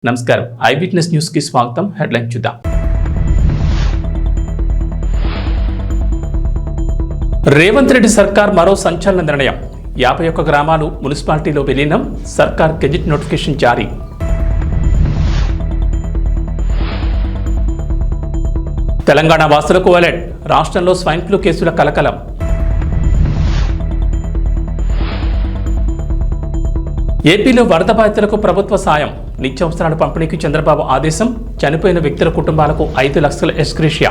నమస్కారం I witness news కి స్వాగతం. హెడ్లైన్ చూద్దాం. రేవంత్ రెడ్డి సర్కార్ మరో సంచలన నిర్ణయం. 51 గ్రామాలు మున్సిపాలిటీలో విలీనం. సర్కార్ గెజిట్ నోటిఫికేషన్ జారీ. తెలంగాణ వాసులకు అలర్ట్. రాష్ట్రంలో స్వైన్ ఫ్లూ కేసుల కలకలం. ఏపీలో వరద బాధితులకు ప్రభుత్వ సాయం. నిత్యావసరాల పంపిణీకి చంద్రబాబు ఆదేశం. చనిపోయిన వ్యక్తుల కుటుంబాలకు 5 లక్షల ఎక్స్గ్రేషియా.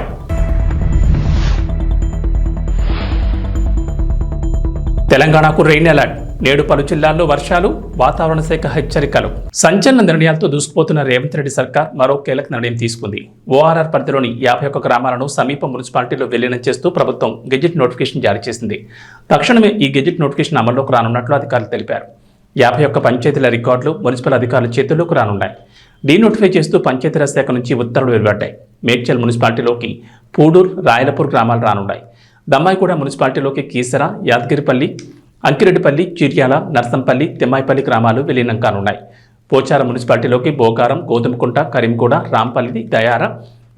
తెలంగాణకు రెయిన్ అలర్ట్. నేడు పలు జిల్లాల్లో వర్షాలు. వాతావరణ శాఖ హెచ్చరికలు. సంచలన నిర్ణయాలతో దూసుకుపోతున్న రేవంత్ రెడ్డి సర్కార్ మరో కీలక నిర్ణయం తీసుకుంది. ఓఆర్ఆర్ పరిధిలోని 51 గ్రామాలను సమీప మున్సిపాలిటీలో విలీనం చేస్తూ ప్రభుత్వం గెజిట్ నోటిఫికేషన్ జారీ చేసింది. తక్షణమే ఈ గెజిట్ నోటిఫికేషన్ అమల్లోకి రానున్నట్లు అధికారులు తెలిపారు. 51 పంచాయతీల రికార్డులు మున్సిపల్ అధికారుల చేతుల్లోకి రానున్నాయి. డీనోటిఫై చేస్తూ పంచాయతీరాజ్ శాఖ నుంచి ఉత్తర్వులు వెలువడ్డాయి. మేడ్చల్ మున్సిపాలిటీలోకి పూడూర్, రాయలపూర్ గ్రామాలు రానున్నాయి. దమ్మాయిగూడ మున్సిపాలిటీలోకి కీసర, యాదగిరిపల్లి, అంకిరెడ్డిపల్లి, చిర్యాల, నర్సంపల్లి, తిమ్మాయిపల్లి గ్రామాలు విలీనం కానున్నాయి. పోచారం మున్సిపాలిటీలోకి బోగారం, గోధుమకుంట, కరీంగూడ, రాంపల్లి, దయార,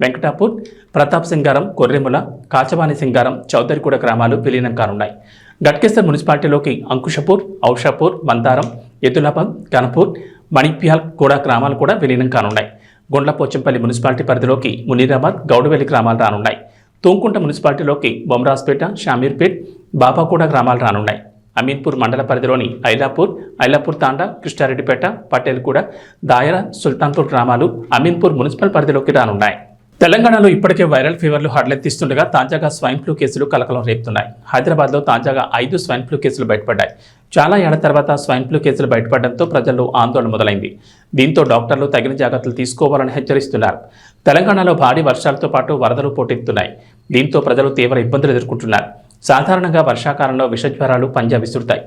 వెంకటాపూర్, ప్రతాప్ సింగారం, కొర్రెముల, కాచవాణి సింగారం, చౌదరిగూడ గ్రామాలు విలీనం కానున్నాయి. గట్కేసర్ మున్సిపాలిటీలోకి అంకుషపూర్, ఔషాపూర్, మందారం, ఎదులాబాద్, కనపూర్, మణిప్యాల్ కూడా గ్రామాలు కూడా విలీనం కానున్నాయి. గుండ్లపోచంపల్లి మున్సిపాలిటీ పరిధిలోకి మునీరాబాద్, గౌడవెల్లి గ్రామాలు రానున్నాయి. తూంకుంట మున్సిపాలిటీలోకి బొమ్రాజ్పేట, షామీర్పేట్, బాబాగూడ గ్రామాలు రానున్నాయి. అమీన్పూర్ మండల పరిధిలోని ఐలాపూర్ తాండా, కృష్ణారెడ్డిపేట, పటేల్గూడ, దాయర, సుల్తాన్పూర్ గ్రామాలు అమీన్పూర్ మున్సిపల్ పరిధిలోకి రానున్నాయి. తెలంగాణలో ఇప్పటికే వైరల్ ఫీవర్లు హడలెత్తిస్తుండగా తాజాగా స్వైన్ ఫ్లూ కేసులు కలకలం రేపుతున్నాయి. హైదరాబాద్లో తాజాగా 5 స్వైన్ ఫ్లూ కేసులు బయటపడ్డాయి. చాలా ఏళ్ల తర్వాత స్వైన్ ఫ్లూ కేసులు బయటపడడంతో ప్రజల్లో ఆందోళన మొదలైంది. దీంతో డాక్టర్లు తగిన జాగ్రత్తలు తీసుకోవాలని హెచ్చరిస్తున్నారు. తెలంగాణలో భారీ వర్షాలతో పాటు వరదలు పోటెత్తుతున్నాయి. దీంతో ప్రజలు తీవ్ర ఇబ్బందులు ఎదుర్కొంటున్నారు. సాధారణంగా వర్షాకాలంలో విషజ్వరాలు పంజా విసురుతాయి.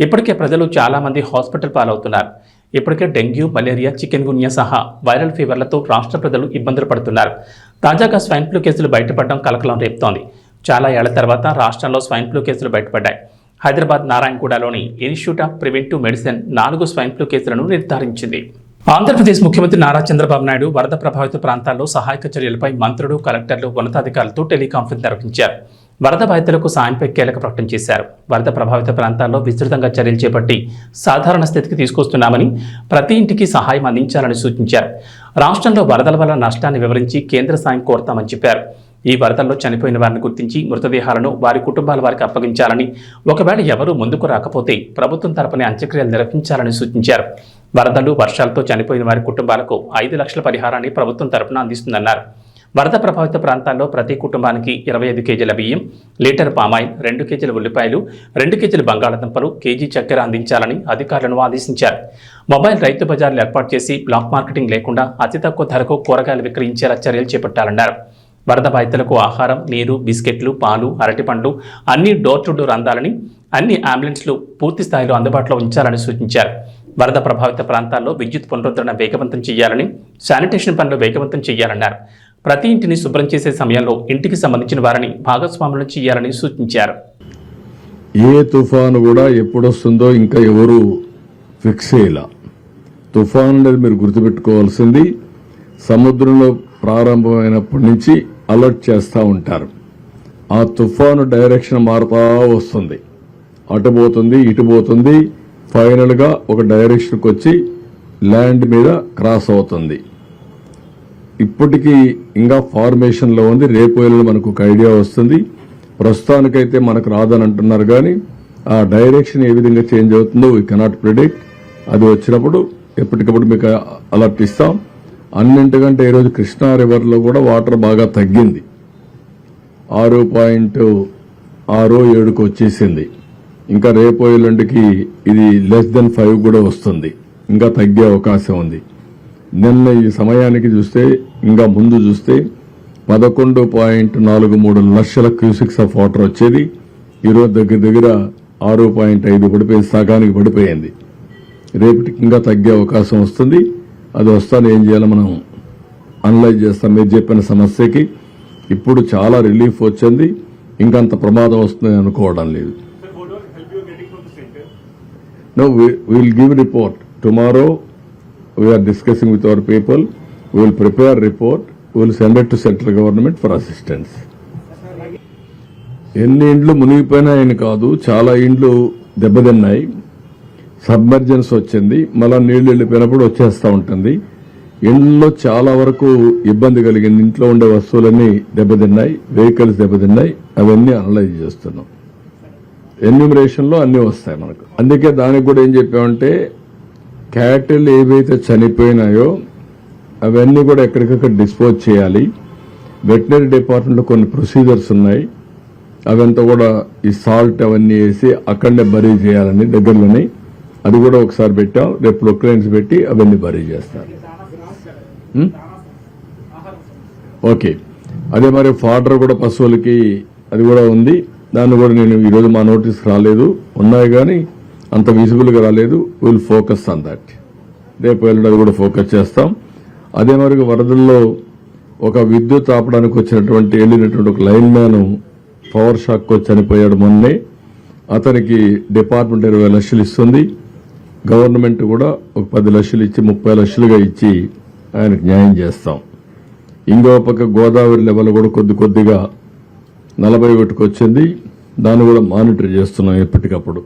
ఇప్పటికే ప్రజలు చాలామంది హాస్పిటల్ పాలవుతున్నారు. ఇప్పటికే డెంగ్యూ, మలేరియా, చికెన్ గున్యా సహా వైరల్ ఫీవర్లతో రాష్ట్ర ప్రజలు ఇబ్బందులు పడుతున్నారు. తాజాగా స్వైన్ ఫ్లూ కేసులు బయటపడడం కలకలం రేపుతోంది. చాలా ఏళ్ల తర్వాత రాష్ట్రంలో స్వైన్ ఫ్లూ కేసులు బయటపడ్డాయి. Hyderabad నారాయణగూడలోని institute of preventive medicine 4 swine flu కేసులను నిర్ధారించింది. ఆంధ్రప్రదేశ్ ముఖ్యమంత్రి నారా చంద్రబాబు నాయుడు వరద ప్రభావిత ప్రాంతాల్లో సహాయక చర్యలపై మంత్రులు, కలెక్టర్లు, ఉన్నతాధికారులతో టెలికాన్ఫరెన్స్ నిర్వహించారు. వరద బాధితులకు సాయంపై కీలక ప్రకటన చేశారు. వరద ప్రభావిత ప్రాంతాల్లో విస్తృతంగా చర్యలు చేపట్టి సాధారణ స్థితికి తీసుకొస్తున్నామని, ప్రతి ఇంటికి సహాయం అందించాలని సూచించారు. రాష్ట్రంలో వరదల వల్ల నష్టాన్ని వివరించి కేంద్ర సాయం కోరతామని చెప్పారు. ఈ వరదల్లో చనిపోయిన వారిని గుర్తించి మృతదేహాలను వారి కుటుంబాల వారికి అప్పగించాలని, ఒకవేళ ఎవరూ ముందుకు రాకపోతే ప్రభుత్వం తరపున అంత్యక్రియలు నిర్వహించాలని సూచించారు. వరదలు, వర్షాలతో చనిపోయిన వారి కుటుంబాలకు 5 లక్షల పరిహారాన్ని ప్రభుత్వం తరపున అందిస్తుందన్నారు. వరద ప్రభావిత ప్రాంతాల్లో ప్రతి కుటుంబానికి 25 కేజీల బియ్యం, లీటర్ పామాయిల్, 2 కేజీల ఉల్లిపాయలు, 2 కేజీల బంగాళాదుంపలు, కేజీ చక్కెర అందించాలని అధికారులను ఆదేశించారు. మొబైల్ రైతు బజార్లు ఏర్పాటు చేసి బ్లాక్ మార్కెటింగ్ లేకుండా అతి తక్కువ ధరకు కూరగాయలు విక్రయించేలా చర్యలు చేపట్టాలన్నారు. వరద బాధితులకు ఆహారం, నీరు, బిస్కెట్లు, పాలు, అరటిపండ్లు అన్ని డోర్ టు డోర్ అందాలని, అన్ని అంబులెన్స్లు పూర్తి స్థాయిలో అందుబాటులో ఉంచాలని సూచించారు. వరద ప్రభావిత ప్రాంతాల్లో విద్యుత్ పునరుద్ధరణ వేగవంతం చేయాలని, శానిటేషన్ పనులు వేగవంతం చేయాలన్నారు. ప్రతి ఇంటిని శుభ్రం చేసే సమయంలో ఇంటికి సంబంధించిన వారిని భాగస్వాములు చేయాలని సూచించారు. ఏ తుఫాను కూడా ఎప్పుడొస్తుందో ఇంకా ఎవరు ఫిక్స్ చేయాల. తుఫాను అనేది మీరు గుర్తుపెట్టుకోవాల్సింది, సముద్రంలో ప్రారంభమైనప్పటి నుంచి అలర్ట్ చేస్తూ ఉంటారు. ఆ తుఫాను డైరెక్షన్ మారుతూ వస్తుంది, అటు పోతుంది, ఇటు పోతుంది, ఫైనల్గా ఒక డైరెక్షన్కి వచ్చి ల్యాండ్ మీద క్రాస్ అవుతుంది. ఇప్పటికీ ఇంకా ఫార్మేషన్లో ఉంది. రేపు ఎల్లుండి మనకు ఒక ఐడియా వస్తుంది. ప్రస్తుతానికైతే మనకు రాదని అంటున్నారు, కానీ ఆ డైరెక్షన్ ఏ విధంగా చేంజ్ అవుతుందో వీ కెనాట్ ప్రిడిక్ట్. అది వచ్చినప్పుడు ఎప్పటికప్పుడు మీకు అలర్ట్ ఇస్తాం. అన్నింటికంటే ఈరోజు కృష్ణా రివర్లో కూడా వాటర్ బాగా తగ్గింది. 6.67కు వచ్చేసింది. ఇంకా రేపు ఎల్లుండికి ఇది <5 కూడా వస్తుంది. ఇంకా తగ్గే అవకాశం ఉంది. నిన్న ఈ సమయానికి చూస్తే, ఇంకా ముందు చూస్తే 11.43 లక్షల క్యూసిక్స్ ఆఫ్ వాటర్ వచ్చేది. ఈరోజు దగ్గర 6.5 పడిపోయింది, సగానికి పడిపోయింది. రేపటికి ఇంకా తగ్గే అవకాశం వస్తుంది. అది వస్తాను ఏం చేయాలో మనం అనలైజ్ చేస్తాం. మీరు చెప్పిన సమస్యకి ఇప్పుడు చాలా రిలీఫ్ వచ్చింది. ఇంకంత ప్రమాదం వస్తుందని అనుకోవడం లేదు. No, we will give report tomorrow. we are discussing with our people. We will prepare a report. We will send it to central government for assistance. ఎన్ని ఇండ్లు మునిగిపోయినాయని కాదు, చాలా ఇండ్లు దెబ్బతిన్నాయి. సబ్మర్జెన్స్ వచ్చింది, మళ్ళా నీళ్లు వెళ్ళిపోయినప్పుడు వచ్చేస్తూ ఉంటుంది. ఇండ్లలో చాలా వరకు ఇబ్బంది కలిగింది. ఇంట్లో ఉండే వస్తువులన్నీ దెబ్బతిన్నాయి, వెహికల్స్ దెబ్బతిన్నాయి. అవన్నీ అనలైజ్ చేస్తున్నాం. ఎన్యూమరేషన్ లో అన్ని వస్తాయి మనకు. అందుకే దానికి కూడా ఏం చెప్పామంటే క్యాటిల్ ఏవైతే చనిపోయినాయో అవన్నీ కూడా ఎక్కడికక్కడ డిస్పోజ్ చేయాలి. వెటనరీ డిపార్ట్మెంట్ లో కొన్ని ప్రొసీజర్స్ ఉన్నాయి. అవంతా కూడా ఈ సాల్ట్ అవన్నీ వేసి అక్కడనే బరీ చేయాలని దగ్గరలోనే అది కూడా ఒకసారి పెట్టాం. రేపు ప్రొక్లైన్స్ పెట్టి అవన్నీ బరీ చేస్తారు. ఓకే, అదే మరి ఫాడర్ కూడా పశువులకి అది కూడా ఉంది. దాన్ని కూడా నేను ఈరోజు మా నోటీస్ రాలేదు, ఉన్నాయి కానీ అంత విజిబుల్ గా రాలేదు. Will focus on that. రేపు వెళ్ళడం కూడా ఫోకస్ చేస్తాం. అదే మరి వరదల్లో ఒక విద్యుత్ ఆపడానికి వెళ్ళినటువంటి ఒక లైన్ మ్యాన్ పవర్ షాక్ వచ్చి చనిపోయాడు మొన్నే. అతనికి డిపార్ట్మెంట్ 20 లక్షలు ఇస్తుంది. గవర్నమెంట్ కూడా ఒక 10 లక్షలు ఇచ్చి 30 లక్షలుగా ఇచ్చి ఆయనకు న్యాయం చేస్తాం. ఇంకో పక్క గోదావరి లెవెల్ కూడా కొద్దిగా 41కి వచ్చింది. దాన్ని కూడా మానిటర్ చేస్తున్నాం ఎప్పటికప్పుడు.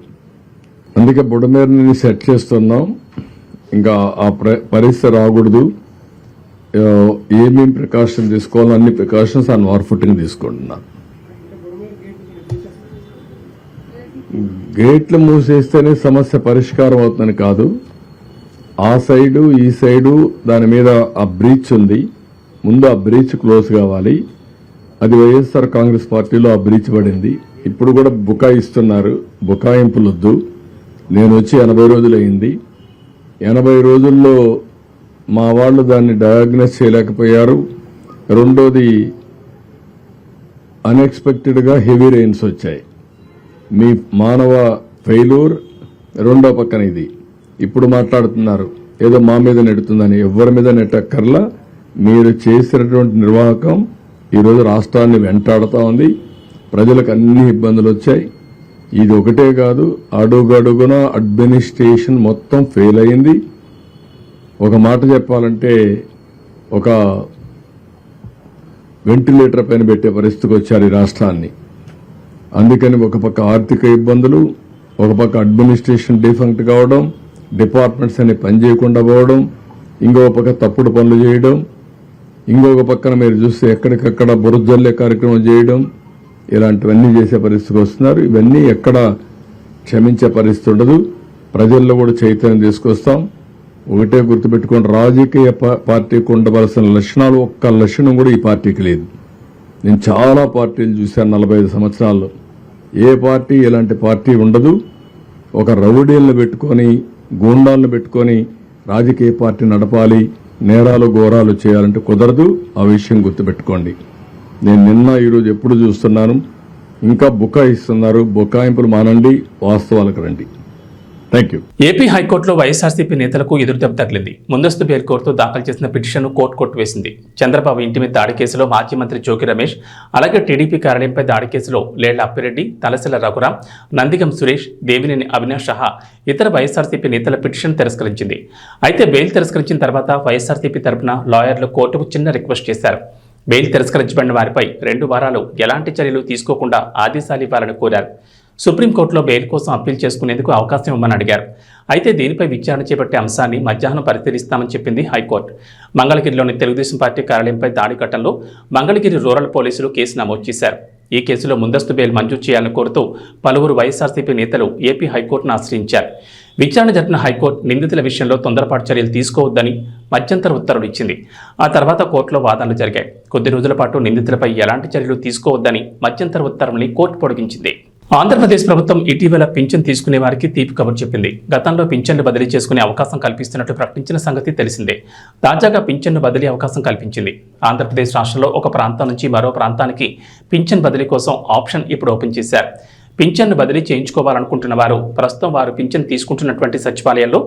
అందుకే బుడమేరుని సెట్ చేస్తున్నాం. ఇంకా ఆ పరిస్థితి రాకూడదు. ఏమేమి ప్రికాషన్ తీసుకోవాలో అన్ని ప్రికాషన్స్ ఆన్ వార్ ఫుటింగ్ తీసుకుంటున్నాం. గేట్లు మూసేస్తేనే సమస్య పరిష్కారం అవుతుందని కాదు. ఆ సైడు ఈ సైడు దాని మీద ఆ బ్రీచ్ ఉంది. ముందు ఆ బ్రీచ్ క్లోజ్ కావాలి. అది వైఎస్ఆర్ కాంగ్రెస్ పార్టీలో ఆ బ్రీచ్ పడింది. ఇప్పుడు కూడా బుకాయిస్తున్నారు. బుకాయింపులొద్దు. నేను వచ్చి 80 రోజులైంది. 80 రోజుల్లో మా వాళ్ళు దాన్ని డయాగ్నోస్ చేయలేకపోయారు. రెండోది అన్ఎక్స్పెక్టెడ్ గా హెవీ రెయిన్స్ వచ్చాయి. మీ మానవ ఫెయిల్యూర్. రెండో పక్కన ఇది ఇప్పుడు మాట్లాడుతున్నారు ఏదో మా మీద నెడుతుందని. ఎవరి మీద నెట్టక్కర్లా. మీరు చేసినటువంటి నిర్వాహకం ఈరోజు రాష్ట్రాన్ని వెంటాడుతూ ఉంది. ప్రజలకు అన్ని ఇబ్బందులు వచ్చాయి. ఇది ఒకటే కాదు, అడుగడుగున అడ్మినిస్ట్రేషన్ మొత్తం ఫెయిల్ అయింది. ఒక మాట చెప్పాలంటే ఒక వెంటిలేటర్ పైన పెట్టే పరిస్థితికి వచ్చారు ఈ రాష్ట్రాన్ని. అందుకని ఒక పక్క ఆర్థిక ఇబ్బందులు, ఒక పక్క అడ్మినిస్ట్రేషన్ డిఫంక్ట్ కావడం, డిపార్ట్మెంట్స్ అన్ని పనిచేయకుండా పోవడం, ఇంకొక పక్క తప్పుడు పనులు చేయడం, ఇంకొక పక్కన మీరు చూస్తే ఎక్కడికక్కడ బురజల్లే కార్యక్రమం చేయడం, ఇలాంటివన్నీ చేసే పరిస్థితికి వస్తున్నారు. ఇవన్నీ ఎక్కడ క్షమించే పరిస్థితి ఉండదు. ప్రజల్లో కూడా చైతన్యం తీసుకొస్తాం. ఒకటే గుర్తుపెట్టుకోండి, రాజకీయ పార్టీకి ఉండవలసిన లక్షణాలు ఒక్క లక్షణం కూడా ఈ పార్టీకి లేదు. నేను చాలా పార్టీలు చూశాను 45 సంవత్సరాల్లో. ఏ పార్టీ ఇలాంటి పార్టీ ఉండదు. ఒక రౌడీలను పెట్టుకొని గూండాలను పెట్టుకొని రాజకీయ పార్టీ నడపాలి, నేరాలు ఘోరాలు చేయాలంటే కుదరదు. ఆ విషయం గుర్తుపెట్టుకోండి. నేను నిన్న ఈరోజు ఎప్పుడు చూస్తున్నాను, ఇంకా బుకాయిస్తున్నారు. బుకాయింపులు మానండి, వాస్తవాలకు రండి. Thank you. ఏపీ హైకోర్టులో వైఎస్ఆర్సీపీ నేతలకు ఎదురుదెబ్బ తగిలింది. ముందస్తు బెయిల్ కోర్టుతో దాఖలు చేసిన పిటిషన్ను కోర్టు కొట్టివేసింది. చంద్రబాబు ఇంటి మీద దాడి కేసులో మాజీ మంత్రి జోగి రమేష్, అలాగే టీడీపీ కార్యాలయంపై దాడి కేసులో లేళ్ల అప్పిరెడ్డి, తలసిల రఘురాం, నందిగం సురేష్, దేవినేని అవినాష్ సహా ఇతర వైఎస్ఆర్సీపీ నేతల పిటిషన్ తిరస్కరించింది. అయితే బెయిల్ తిరస్కరించిన తర్వాత వైఎస్ఆర్సీపీ తరపున లాయర్లు కోర్టుకు చిన్న రిక్వెస్ట్ చేశారు. బెయిల్ తిరస్కరించబడిన వారిపై 2 వారాలు ఎలాంటి చర్యలు తీసుకోకుండా ఆదేశాలు ఇవ్వాలని కోరారు. సుప్రీంకోర్టులో బెయిల్ కోసం అప్పీల్ చేసుకునేందుకు అవకాశం ఇవ్వమని అడిగారు. అయితే దీనిపై విచారణ చేపట్టే అంశాన్ని మధ్యాహ్నం పరిశీలిస్తామని చెప్పింది హైకోర్టు. మంగళగిరిలోని తెలుగుదేశం పార్టీ కార్యాలయంపై దాడి ఘటనలో మంగళగిరి రూరల్ పోలీసులు కేసు నమోదు చేశారు. ఈ కేసులో ముందస్తు బెయిల్ మంజూరు చేయాలని కోరుతూ పలువురు వైఎస్ఆర్సీపీ నేతలు ఏపీ హైకోర్టును ఆశ్రయించారు. విచారణ జరిపిన హైకోర్టు నిందితుల విషయంలో తొందరపాటు చర్యలు తీసుకోవద్దని మధ్యంతర ఉత్తర్వులు ఇచ్చింది. ఆ తర్వాత కోర్టులో వాదనలు జరిగాయి. కొద్ది రోజుల పాటు నిందితులపై ఎలాంటి చర్యలు తీసుకోవద్దని మధ్యంతర ఉత్తర్వుల్ని కోర్టు పొడిగించింది. ఆంధ్రప్రదేశ్ ప్రభుత్వం ఇటీవల పింఛన్ తీసుకునే వారికి తీపి కబురు చెప్పింది. గతంలో పింఛన్లు బదిలీ చేసుకునే అవకాశం కల్పిస్తున్నట్టు ప్రకటించిన సంగతి తెలిసిందే. తాజాగా పింఛన్ను బదిలీ అవకాశం కల్పించింది. ఆంధ్రప్రదేశ్ రాష్ట్రంలో ఒక ప్రాంతం నుంచి మరో ప్రాంతానికి పింఛన్ బదిలీ కోసం ఆప్షన్ ఇప్పుడు ఓపెన్ చేశారు. పింఛన్ను బదిలీ చేయించుకోవాలనుకుంటున్న వారు ప్రస్తుతం వారు పింఛన్ తీసుకుంటున్నటువంటి సచివాలయాల్లో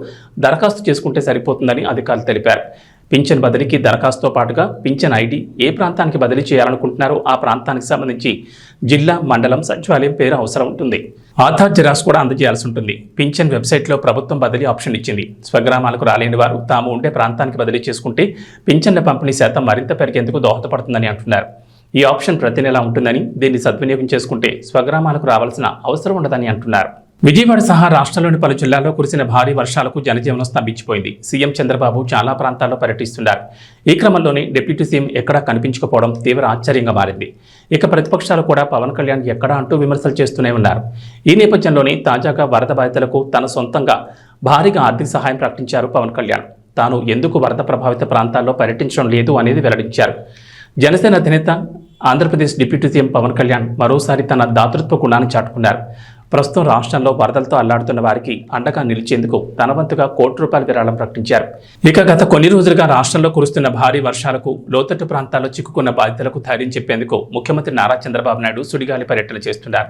దరఖాస్తు చేసుకుంటే సరిపోతుందని అధికారులు తెలిపారు. పింఛన్ బదిలీకి దరఖాస్తుతో పాటుగా పింఛన్ ఐడి, ఏ ప్రాంతానికి బదిలీ చేయాలనుకుంటున్నారో ఆ ప్రాంతానికి సంబంధించి జిల్లా, మండలం, సచివాలయం పేరు అవసరం ఉంటుంది. ఆధార్ జిరాక్స్ కూడా అందజేయాల్సి ఉంటుంది. పింఛన్ వెబ్సైట్లో ప్రభుత్వం బదిలీ ఆప్షన్ ఇచ్చింది. స్వగ్రామాలకు రాలేని వారు తాము ఉండే ప్రాంతానికి బదిలీ చేసుకుంటే పింఛన్ల పంపిణీ శాతం మరింత పెరిగేందుకు దోహదపడుతుందని అంటున్నారు. ఈ ఆప్షన్ ప్రతి నెలా ఉంటుందని, దీన్ని సద్వినియోగం చేసుకుంటే స్వగ్రామాలకు రావాల్సిన అవసరం ఉండదని అంటున్నారు. విజయవాడ సహా రాష్ట్రంలోని పలు జిల్లాల్లో కురిసిన భారీ వర్షాలకు జనజీవనం స్తంభించిపోయింది. సీఎం చంద్రబాబు చాలా ప్రాంతాల్లో పర్యటిస్తున్నారు. ఈ క్రమంలోనే డిప్యూటీ సీఎం ఎక్కడా కనిపించకపోవడం తీవ్ర ఆశ్చర్యంగా మారింది. ఇక ప్రతిపక్షాలు కూడా పవన్ కళ్యాణ్ ఎక్కడా అంటూ విమర్శలు చేస్తూనే ఉన్నారు. ఈ నేపథ్యంలోనే తాజాగా వరద బాధితులకు తన సొంతంగా భారీగా ఆర్థిక సహాయం ప్రకటించారు పవన్ కళ్యాణ్. తాను ఎందుకు వరద ప్రభావిత ప్రాంతాల్లో పర్యటించడం లేదు అనేది వెల్లడించారు. జనసేన అధినేత ఆంధ్రప్రదేశ్ డిప్యూటీ సీఎం పవన్ కళ్యాణ్ మరోసారి తన దాతృత్వ గుణాన్ని చాటుకున్నారు. ప్రస్తుతం రాష్ట్రంలో వరదలతో అల్లాడుతున్న వారికి అండగా నిలిచేందుకు తన వంతుగా ₹1 విరాళం ప్రకటించారు. ఇక గత కొన్ని రోజులుగా రాష్ట్రంలో కురుస్తున్న భారీ వర్షాలకు లోతట్టు ప్రాంతాల్లో చిక్కుకున్న బాధితులకు ధైర్యం చెప్పేందుకు ముఖ్యమంత్రి నారా చంద్రబాబు నాయుడు సుడిగాలి పర్యటన చేస్తున్నారు.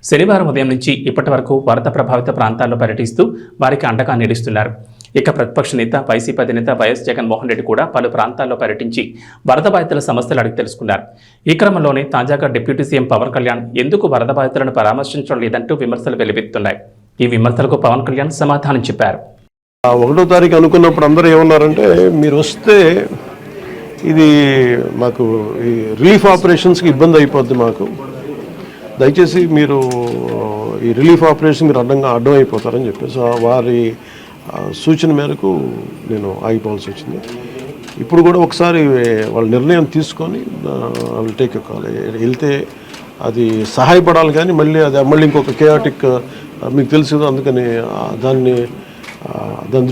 శనివారం ఉదయం నుంచి ఇప్పటి వరకు వరద ప్రభావిత ప్రాంతాల్లో పర్యటిస్తూ వారికి అండగా నిలుస్తున్నారు. ఇక ప్రతిపక్ష నేత వైసీపీ అధినేత వైఎస్ జగన్మోహన్ రెడ్డి కూడా పలు ప్రాంతాల్లో పర్యటించి వరద బాధితుల సమస్యలు అడిగి తెలుసుకున్నారు. ఈ క్రమంలోనే తాజాగా డిప్యూటీ సీఎం పవన్ కళ్యాణ్ ఎందుకు వరద బాధితులను పరామర్శించడం లేదంటూ విమర్శలు వెలువెత్తున్నాయి. ఈ విమర్శలకు పవన్ కళ్యాణ్ సమాధానం చెప్పారు. 1వ తారీఖు అనుకున్నప్పుడు అందరూ ఏమన్నారంటే, మీరు వస్తే ఇది మాకు ఈ రిలీఫ్ ఆపరేషన్స్కి ఇబ్బంది అయిపోద్ది, మాకు దయచేసి మీరు ఈ రిలీఫ్ ఆపరేషన్ మీరు అడ్డం అయిపోతారని చెప్పేసి వారి సూచన మేరకు నేను ఆగిపోవాల్సి వచ్చింది. ఇప్పుడు కూడా ఒకసారి వాళ్ళ నిర్ణయం తీసుకొని వాళ్ళు టేక్ కాల్ వెళ్తే అది సహాయపడాలి, కానీ మళ్ళీ ఇంకొక కేయాటిక్ మీకు తెలుసు కదా, అందుకని దాన్ని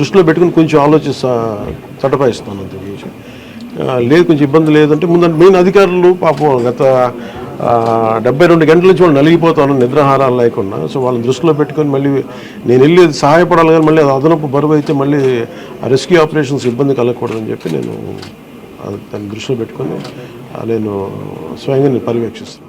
దృష్టిలో పెట్టుకుని కొంచెం చటపాయిస్తాను. అంత లేదు, కొంచెం ఇబ్బంది లేదంటే ముందు మెయిన్ అధికారులు పాపం గత 72 గంటల నుంచి వాళ్ళు నలిగిపోతాను నిద్రాహారాలు లేకుండా. సో వాళ్ళని దృష్టిలో పెట్టుకొని మళ్ళీ నేను వెళ్ళి సహాయపడాలి, కానీ మళ్ళీ అది అదనపు బరువు అయితే మళ్ళీ ఆ రెస్క్యూ ఆపరేషన్స్ ఇబ్బంది కలగకూడదని చెప్పి నేను దాన్ని దృష్టిలో పెట్టుకొని నేను స్వయంగా పర్యవేక్షిస్తాను.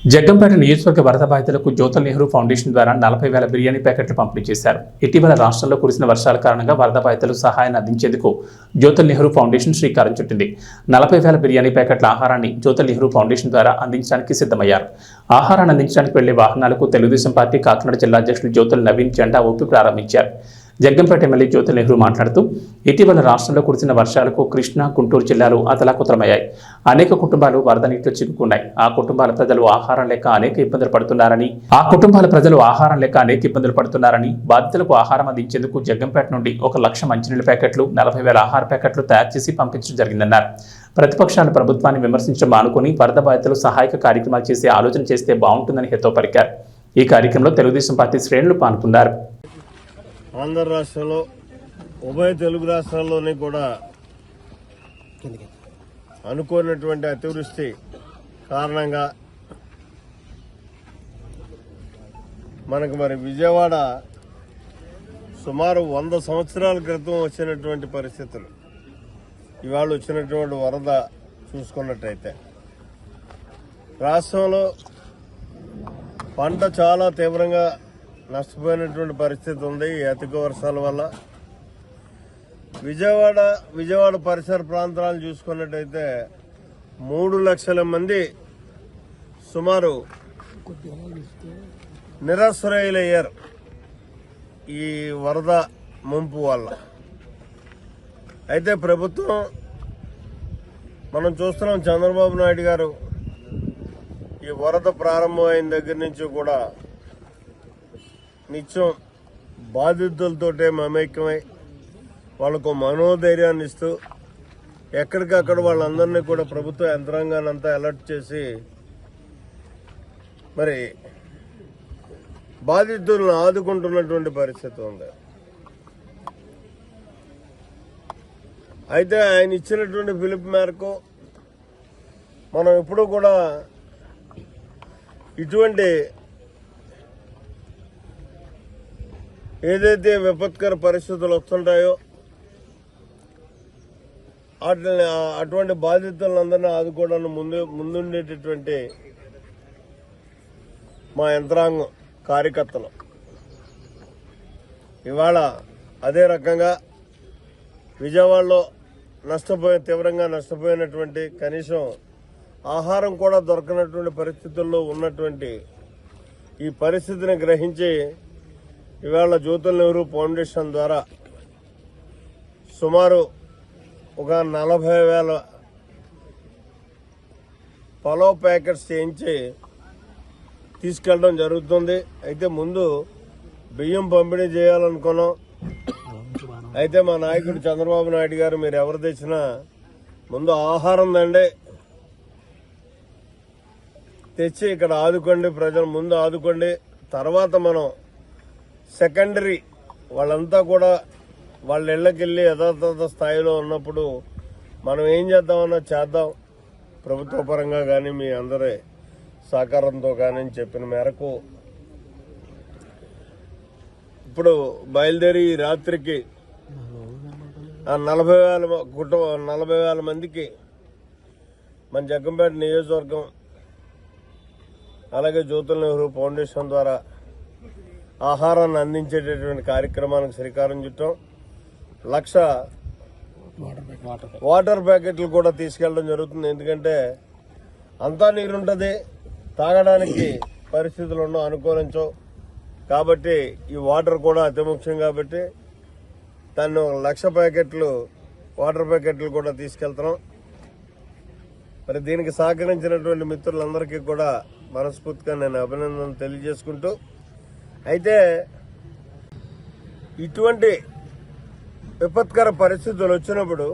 జగ్గంపేట నియోజకవర్గ వరద బాధితులకు జ్యోతుల్ నెహ్రూ ఫౌండేషన్ ద్వారా 40,000 బిర్యానీ ప్యాకెట్లు పంపిణీ చేశారు. ఇటీవల రాష్ట్రంలో కురిసిన వర్షాల కారణంగా వరద బాధితులు సహాయాన్ని అందించేందుకు జ్యోతుల్ నెహ్రూ ఫౌండేషన్ శ్రీకారం చుట్టింది. 40,000 బిర్యానీ ప్యాకెట్ల ఆహారాన్ని జ్యోతుల్ నెహ్రూ ఫౌండేషన్ ద్వారా అందించడానికి సిద్ధమయ్యారు. ఆహారాన్ని అందించడానికి వెళ్లే వాహనాలకు తెలుగుదేశం పార్టీ కాకినాడ జిల్లా అధ్యక్షులు జ్యోతుల్ నవీన్ జెండా ఊపి ప్రారంభించారు. జగ్గంపేట ఎమ్మెల్యే జ్యోతుల్ నెహ్రూ మాట్లాడుతూ, ఇటీవల రాష్ట్రంలో కురిసిన వర్షాలకు కృష్ణా, గుంటూరు జిల్లాలు అతలాకుతలమయ్యాయి. అనేక కుటుంబాలు వరద నీటిలో చిక్కుకున్నాయి. ఆ కుటుంబాల ప్రజలు ఆహారం లేక అనేక ఇబ్బందులు పడుతున్నారని బాధితులకు ఆహారం అందించేందుకు జగ్గంపేట నుండి 1,00,000 మంచినీళ్ళ ప్యాకెట్లు, 40,000 ఆహార ప్యాకెట్లు తయారు చేసి పంపించడం జరిగిందన్నారు. ప్రతిపక్షాలు ప్రభుత్వాన్ని విమర్శించడం మానుకొని వరద బాధితులు సహాయక కార్యక్రమాలు చేసే ఆలోచన చేస్తే బాగుంటుందని హితవు పలికారు. ఈ కార్యక్రమంలో తెలుగుదేశం పార్టీ శ్రేణులు పాల్గొన్నారు. ఆంధ్ర రాష్ట్రంలో ఉభయ తెలుగు రాష్ట్రాల్లోని కూడా అనుకోనటువంటి అతివృష్టి కారణంగా మనకు విజయవాడ సుమారు 100 సంవత్సరాల క్రితం వచ్చినటువంటి పరిస్థితులు ఇవాళ వచ్చినటువంటి వరద చూసుకున్నట్టయితే రాష్ట్రంలో పంట చాలా తీవ్రంగా నష్టపోయినటువంటి పరిస్థితి ఉంది. ఈ అధిక వర్షాల వల్ల విజయవాడ పరిసర ప్రాంతాలను చూసుకున్నట్టయితే 3 లక్షల మంది సుమారు నిరాశ్రయులయ్యారు ఈ వరద ముంపు వల్ల. అయితే ప్రభుత్వం మనం చూస్తున్నాం, చంద్రబాబు నాయుడు గారు ఈ వరద ప్రారంభమైన దగ్గర నుంచి కూడా నిత్యం బాధితులతోటే మమేకమై వాళ్ళకు మనోధైర్యాన్ని ఇస్తూ ఎక్కడికక్కడ వాళ్ళందరినీ కూడా ప్రభుత్వ యంత్రాంగాన్ని అంతా అలర్ట్ చేసి బాధితులను ఆదుకుంటున్నటువంటి పరిస్థితి ఉంది. అయితే ఆయన ఇచ్చినటువంటి పిలుపు మేరకు మనం ఎప్పుడూ కూడా ఇటువంటి ఏదైతే విపత్కర పరిస్థితులు వస్తుంటాయో అటువంటి బాధితులందరినీ ఆదుకోవడానికి ముందుండేటటువంటి మా యంత్రాంగం కార్యకర్తలు ఇవాళ అదే రకంగా విజయవాడలో తీవ్రంగా నష్టపోయినటువంటి, కనీసం ఆహారం కూడా దొరకనటువంటి పరిస్థితుల్లో ఉన్నటువంటి ఈ పరిస్థితిని గ్రహించి ఇవాళ జ్యోతుల నెహ్రూ ఫౌండేషన్ ద్వారా సుమారు ఒక 40,000 పలావ్ ప్యాకెట్స్ చేయించి తీసుకెళ్ళడం జరుగుతుంది. అయితే ముందు బియ్యం పంపిణీ చేయాలనుకున్నాం. అయితే మా నాయకుడు చంద్రబాబు నాయుడు గారు మీరు ఎవరు తెచ్చినా ముందు ఆహారం దండి తెచ్చి ఇక్కడ ఆదుకోండి, ప్రజలు ముందు ఆదుకోండి, తర్వాత మనం సెకండరీ వాళ్ళంతా కూడా వాళ్ళ ఇళ్ళకి వెళ్ళి యథాతథ స్థాయిలో ఉన్నప్పుడు మనం ఏం చేద్దామన్నా చేద్దాం ప్రభుత్వ పరంగా కానీ మీ అందరి సహకారంతో కానీ చెప్పిన మేరకు ఇప్పుడు బయలుదేరి రాత్రికి 40,000 మందికి మన జగ్గంపేట నియోజకవర్గం అలాగే జ్యోతుల నెహ్రూ ఫౌండేషన్ ద్వారా ఆహారాన్ని అందించేటటువంటి కార్యక్రమానికి శ్రీకారం చుట్టాం. 1,00,000 వాటర్ ప్యాకెట్లు కూడా తీసుకెళ్ళడం జరుగుతుంది. ఎందుకంటే అంతా నీరుంటుంది, తాగడానికి పరిస్థితులు ఉండవు, అనుకూలించవు. కాబట్టి ఈ వాటర్ కూడా అతి ముఖ్యం. కాబట్టి దాన్ని 1,00,000 ప్యాకెట్లు వాటర్ ప్యాకెట్లు కూడా తీసుకెళ్తున్నాం. మరి దీనికి సహకరించినటువంటి మిత్రులందరికీ కూడా మనస్ఫూర్తిగా నేను అభినందనలు తెలియజేసుకుంటూ, అయితే ఇటువంటి విపత్కర పరిస్థితులు వచ్చినప్పుడు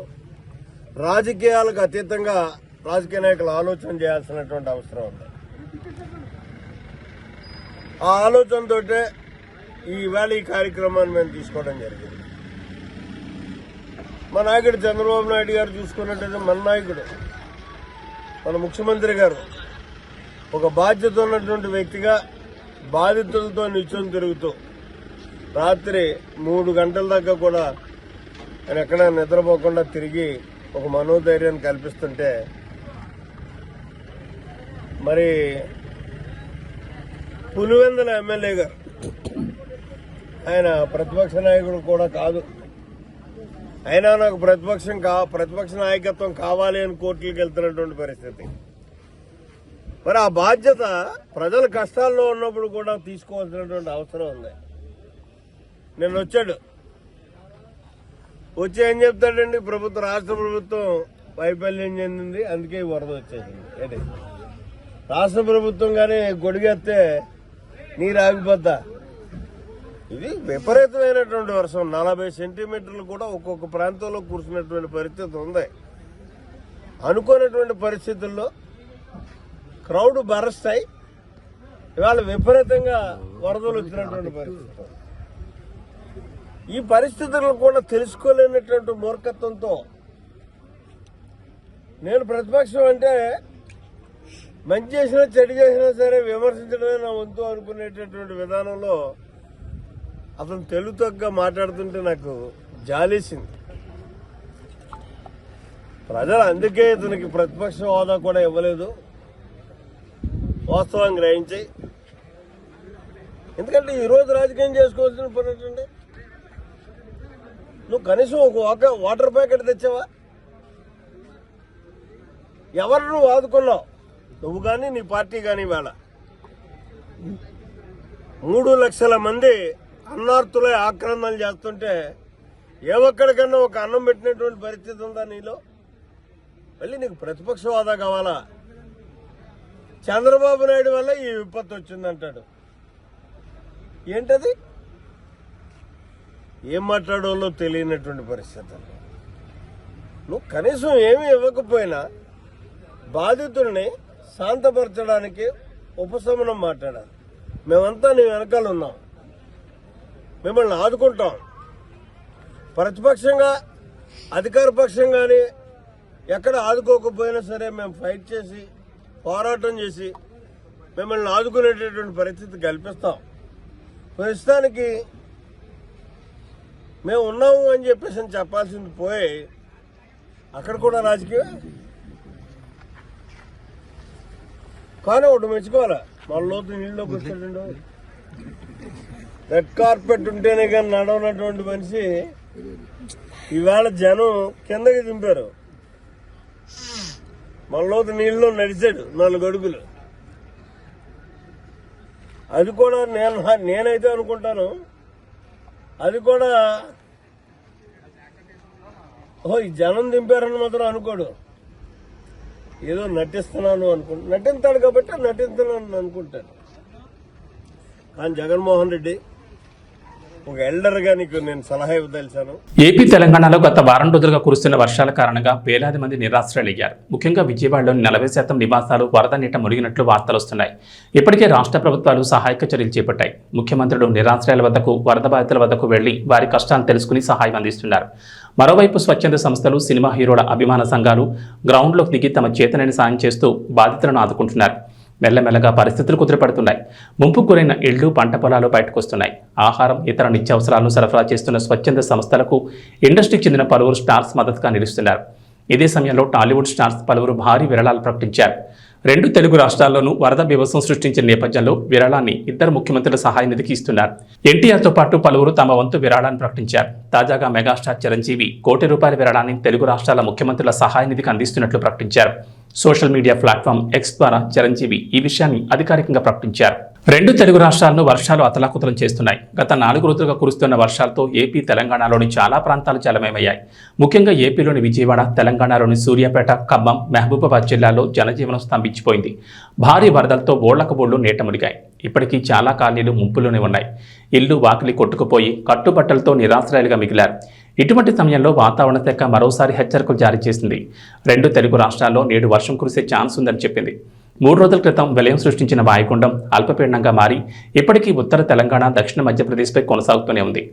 రాజకీయాలకు అతీతంగా రాజకీయ నాయకులు ఆలోచన చేయాల్సినటువంటి అవసరం ఉంది. ఆ ఆలోచనతో ఈవేళ ఈ కార్యక్రమాన్ని మేము తీసుకోవడం జరిగింది. మా నాయకుడు చంద్రబాబు నాయుడు గారు చూసుకున్నట్టయితే మన నాయకుడు మన ముఖ్యమంత్రి గారు ఒక బాధ్యత ఉన్నటువంటి వ్యక్తిగా బాధితులతో నిల్చొని తిరుగుతూ రాత్రి 3 గంటల దాకా కూడా ఆయన ఎక్కడా నిద్రపోకుండా తిరిగి ఒక మనోధైర్యాన్ని కల్పిస్తుంటే, మరి పులివెందుల ఎమ్మెల్యే గారు ఆయన ప్రతిపక్ష నాయకుడు కూడా కాదు, అయినా నాకు ప్రతిపక్ష నాయకత్వం కావాలి అని కోర్టులకు వెళ్తున్నటువంటి పరిస్థితి. మరి ఆ బాధ్యత ప్రజల కష్టాల్లో ఉన్నప్పుడు కూడా తీసుకోవాల్సినటువంటి అవసరం ఉంది. నేను వచ్చి ఏం చెప్తాడండి, రాష్ట్ర ప్రభుత్వం వైఫల్యం చెందింది, అందుకే ఈ వరద వచ్చేసింది. ఏంటి రాష్ట్ర ప్రభుత్వం కానీ గొడిగెత్తే నీరు ఆగిపోద్దా? ఇది విపరీతమైనటువంటి వర్షం, 40 సెంటీమీటర్లు కూడా ఒక్కొక్క ప్రాంతంలో కురిసినటువంటి పరిస్థితి ఉంది. అనుకోనటువంటి పరిస్థితుల్లో క్రౌడ్ బరస్ట్ అయి ఇవాళ విపరీతంగా వరదలు వచ్చినటువంటి పరిస్థితి. ఈ పరిస్థితులను కూడా తెలుసుకోలేనటువంటి మూర్ఖత్వంతో నేను ప్రతిపక్షం అంటే మంచి చేసినా చెడు చేసినా సరే విమర్శించడమే నా వంతు అనుకునేటటువంటి విధానంలో అతను తెలుగుతగ్గా మాట్లాడుతుంటే నాకు జాలేసింది. ప్రజలు అందుకే ఇతనికి ప్రతిపక్ష హోదా కూడా ఇవ్వలేదు, వాస్తవం గ్రహించి. ఎందుకంటే ఈరోజు రాజకీయం చేసుకోవాల్సిన పని ఏంటంటే, నువ్వు కనీసం ఒక వాటర్ ప్యాకెట్ తెచ్చావా? ఎవరు నువ్వు ఆదుకున్నావు? నువ్వు కానీ నీ పార్టీ కానీ. వేళ 3 లక్షల మంది అన్నార్తులై ఆక్రమణలు చేస్తుంటే ఏ ఒక్కడికన్నా ఒక అన్నం పెట్టినటువంటి పరిస్థితి ఉందా నీలో? మళ్ళీ నీకు ప్రతిపక్ష హోదా కావాలా? చంద్రబాబు నాయుడు వల్ల ఈ విపత్తు వచ్చిందంటాడు. ఏంటది? ఏం మాట్లాడాలో తెలియనటువంటి పరిస్థితులు. నువ్వు కనీసం ఏమీ ఇవ్వకపోయినా బాధితుల్ని శాంతపరచడానికి ఉపశమనం మాట్లాడాలి. మేమంతా నీ వెనకాల ఉన్నాం, మిమ్మల్ని ఆదుకుంటాం. ప్రతిపక్షంగా అధికార పక్షం కానీ ఎక్కడ ఆదుకోకపోయినా సరే మేము ఫైట్ చేసి పోరాటం చేసి మిమ్మల్ని ఆదుకునేటటువంటి పరిస్థితి కల్పిస్తాం. ప్రస్తుతానికి మేము ఉన్నాము అని చెప్పేసి చెప్పాల్సింది పోయి అక్కడ కూడా రాజకీయం. కానీ ఒకటి మెచ్చుకోవాలి, మన లోతు నీళ్ళలోకి వచ్చాడు. రెడ్ కార్పెట్ ఉంటేనే కానీ నడవనటువంటి మనిషి ఈవేళ జనం కిందకి దింపారు. మన లోతు నీళ్ళలో నడిచాడు 4 అడుగులు. అది కూడా నేనైతే అనుకుంటాను, అది కూడా ఈ జనం దింపారని మాత్రం అనుకోడు. ఏదో నటిస్తున్నాను నటిస్తాడు కాబట్టి నటిస్తున్నాను అనుకుంటాను. కానీ జగన్మోహన్ రెడ్డి ఒక ఎల్డర్గా నీకు నేను సలహా ఇవ్వదలిచాను. ఏపీ తెలంగాణలో గత వారం రోజులుగా కురుస్తున్న వర్షాల కారణంగా వేలాది మంది నిరాశ్రయులయ్యారు. ముఖ్యంగా విజయవాడలోని 40% నివాసాలు వరద నీట మునిగినట్లు వార్తలు వస్తున్నాయి. ఇప్పటికే రాష్ట్ర ప్రభుత్వాలు సహాయక చర్యలు చేపట్టాయి. ముఖ్యమంత్రులు నిరాశ్రయాల వద్దకు, వరద బాధితుల వద్దకు వెళ్లి వారి కష్టాలను తెలుసుకుని సహాయం అందిస్తున్నారు. మరోవైపు స్వచ్ఛంద సంస్థలు, సినిమా హీరోల అభిమాన సంఘాలు గ్రౌండ్లోకి దిగి తమ చేతనైన సాయం చేస్తూ బాధితులను ఆదుకుంటున్నారు. మెల్లమెల్లగా పరిస్థితులు కుదిరిపడుతున్నాయి. ముంపుకు గురైన ఇళ్లు, పంట పొలాలు బయటకొస్తున్నాయి. ఆహారం, ఇతర నిత్యావసరాలను సరఫరా చేస్తున్న స్వచ్ఛంద సంస్థలకు ఇండస్ట్రీకి చెందిన పలువురు స్టార్స్ మద్దతుగా నిలుస్తున్నారు. ఇదే సమయంలో టాలీవుడ్ స్టార్స్ పలువురు భారీ విరాళాలు ప్రకటించారు. 2 తెలుగు రాష్ట్రాల్లోనూ వరద బీభత్సం సృష్టించిన నేపథ్యంలో విరాళాన్ని 2 ముఖ్యమంత్రుల సహాయ నిధికి ఇస్తున్నారు. ఎన్టీఆర్తో పాటు పలువురు తమ వంతు విరాళాన్ని ప్రకటించారు. తాజాగా మెగాస్టార్ చిరంజీవి ₹1 కోటి విరాళాన్ని తెలుగు రాష్ట్రాల ముఖ్యమంత్రుల సహాయ నిధికి అందిస్తున్నట్లు ప్రకటించారు. సోషల్ మీడియా ప్లాట్ఫామ్ ఎక్స్ ద్వారా చిరంజీవి ఈ విషయాన్ని అధికారికంగా ప్రకటించారు. 2 తెలుగు రాష్ట్రాలను వర్షాలు అతలాకుతలం చేస్తున్నాయి. గత 4 రోజులుగా కురుస్తున్న వర్షాలతో ఏపీ, తెలంగాణలోని చాలా ప్రాంతాలు జలమయమయ్యాయి. ముఖ్యంగా ఏపీలోని విజయవాడ, తెలంగాణలోని సూర్యాపేట, ఖమ్మం, మహబూబాబాద్ జిల్లాల్లో జనజీవనం స్తంభించిపోయింది. భారీ వరదలతో ఓళ్లకు బోళ్లు నీట మునిగాయి. ఇప్పటికీ చాలా కాలనీలు ముంపులోనే ఉన్నాయి. ఇల్లు, వాకిలి కొట్టుకుపోయి కట్టుబట్టలతో నిరాశ్రయాలుగా మిగిలారు. ఇటువంటి సమయంలో వాతావరణ శాఖ మరోసారి హెచ్చరికలు జారీ చేసింది. 2 తెలుగు రాష్ట్రాల్లో నేడు వర్షం కురిసే ఛాన్స్ ఉందని చెప్పింది. 3 రోజుల క్రితం విలయం సృష్టించిన వాయుగుండం అల్పపీడనంగా మారి ఇప్పటికీ ఉత్తర తెలంగాణ, దక్షిణ మధ్యప్రదేశ్పై కొనసాగుతూనే ఉంది.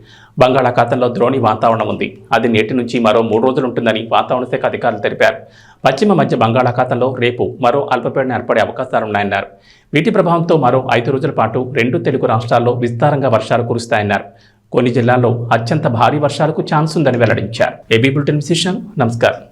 బంగాళాఖాతంలో ద్రోణి వాతావరణం ఉంది. అది నేటి నుంచి మరో 3 రోజులు ఉంటుందని వాతావరణ శాఖ అధికారులు తెలిపారు. పశ్చిమ మధ్య బంగాళాఖాతంలో రేపు మరో అల్పపీడనం ఏర్పడే అవకాశాలున్నాయన్నారు. వీటి ప్రభావంతో మరో 5 రోజుల పాటు 2 తెలుగు రాష్ట్రాల్లో విస్తారంగా వర్షాలు కురుస్తాయన్నారు. కొన్ని జిల్లాల్లో అత్యంత భారీ వర్షాలకు ఛాన్స్ ఉందని వెల్లడించారు. ఏబీ బులెటిన్ విశేషాలు. నమస్కారం.